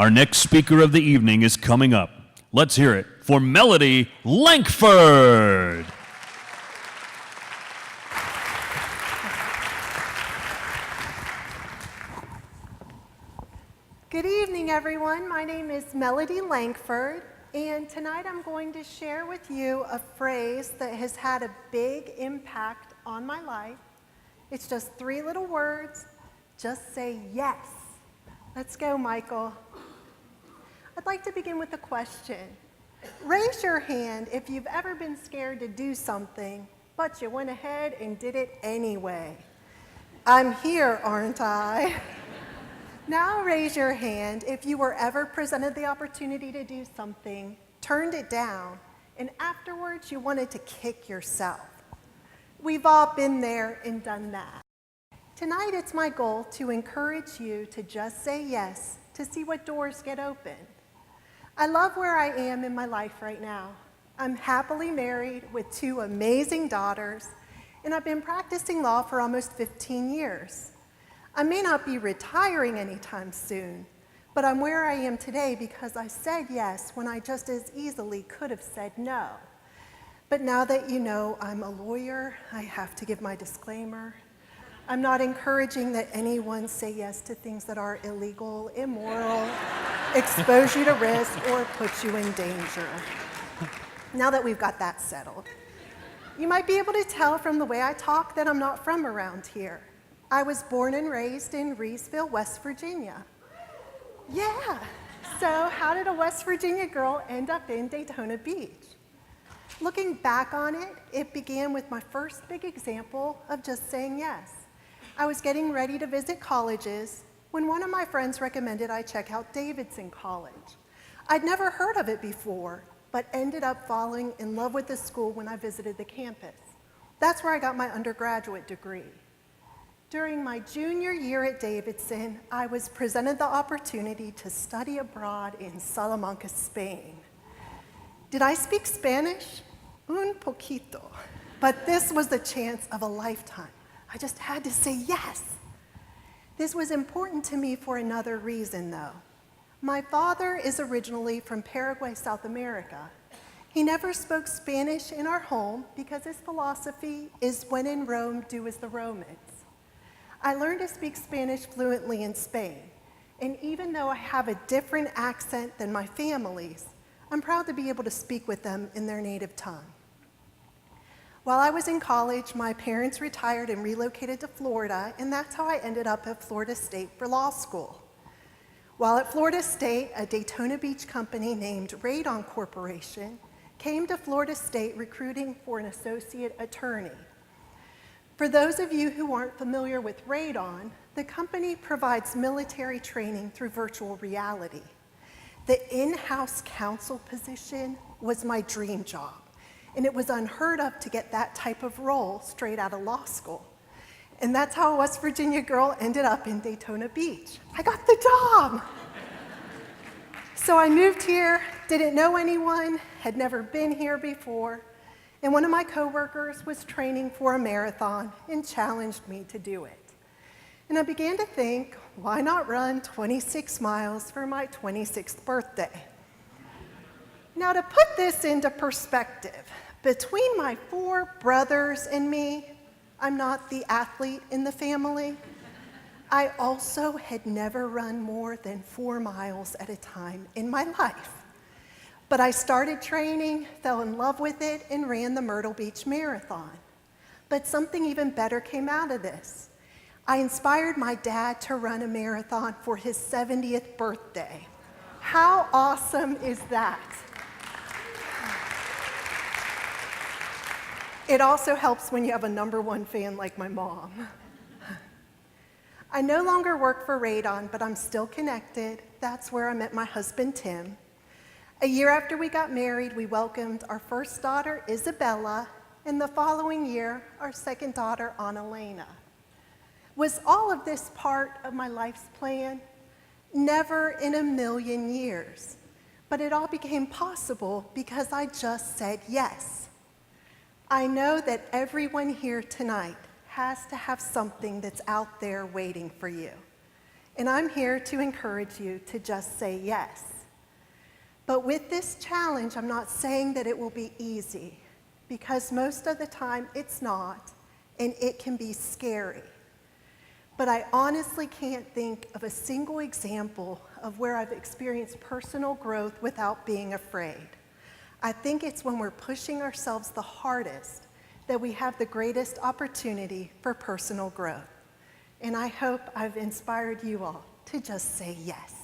Our next speaker of the evening is coming up. Let's hear it for Melody Lankford. Good evening, everyone. My name is Melody Lankford, and tonight I'm going to share with you a phrase that has had a big impact on my life. It's just 3 little words. Just say yes. Let's go, Michael. I'd like to begin with a question. Raise your hand if you've ever been scared to do something, but you went ahead and did it anyway. I'm here, aren't I? Now raise your hand if you were ever presented the opportunity to do something, turned it down, and afterwards you wanted to kick yourself. We've all been there and done that. Tonight it's my goal to encourage you to just say yes to see what doors get open. I love where I am in my life right now. I'm happily married with 2 amazing daughters, and I've been practicing law for almost 15 years. I may not be retiring anytime soon, but I'm where I am today because I said yes when I just as easily could have said no. But now that you know I'm a lawyer, I have to give my disclaimer. I'm not encouraging that anyone say yes to things that are illegal, immoral, expose you to risk, or put you in danger. Now that we've got that settled, you might be able to tell from the way I talk that I'm not from around here. I was born and raised in Reesville, West Virginia. Yeah, so how did a West Virginia girl end up in Daytona Beach? Looking back on it, it began with my first big example of just saying yes. I was getting ready to visit colleges when one of my friends recommended I check out Davidson College. I'd never heard of it before, but ended up falling in love with the school when I visited the campus. That's where I got my undergraduate degree. During my junior year at Davidson, I was presented the opportunity to study abroad in Salamanca, Spain. Did I speak Spanish? Un poquito. But this was the chance of a lifetime. I just had to say yes. This was important to me for another reason, though. My father is originally from Paraguay, South America. He never spoke Spanish in our home because his philosophy is when in Rome, do as the Romans. I learned to speak Spanish fluently in Spain, and even though I have a different accent than my family's, I'm proud to be able to speak with them in their native tongue. While I was in college, my parents retired and relocated to Florida, and that's how I ended up at Florida State for law school. While at Florida State, a Daytona Beach company named Radon Corporation came to Florida State recruiting for an associate attorney. For those of you who aren't familiar with Radon, the company provides military training through virtual reality. The in-house counsel position was my dream job, and it was unheard of to get that type of role straight out of law school. And that's how a West Virginia girl ended up in Daytona Beach. I got the job. So I moved here, didn't know anyone, had never been here before, and one of my coworkers was training for a marathon and challenged me to do it. And I began to think, why not run 26 miles for my 26th birthday? Now, to put this into perspective, between my 4 brothers and me, I'm not the athlete in the family. I also had never run more than 4 miles at a time in my life. But I started training, fell in love with it, and ran the Myrtle Beach Marathon. But something even better came out of this. I inspired my dad to run a marathon for his 70th birthday. How awesome is that? It also helps when you have a #1 fan like my mom. I no longer work for Radon, but I'm still connected. That's where I met my husband, Tim. A year after we got married, we welcomed our first daughter, Isabella, and the following year, our second daughter, Annalena. Was all of this part of my life's plan? Never in a million years. But it all became possible because I just said yes. I know that everyone here tonight has to have something that's out there waiting for you. And I'm here to encourage you to just say yes. But with this challenge, I'm not saying that it will be easy, because most of the time it's not, and it can be scary. But I honestly can't think of a single example of where I've experienced personal growth without being afraid. I think it's when we're pushing ourselves the hardest that we have the greatest opportunity for personal growth. And I hope I've inspired you all to just say yes.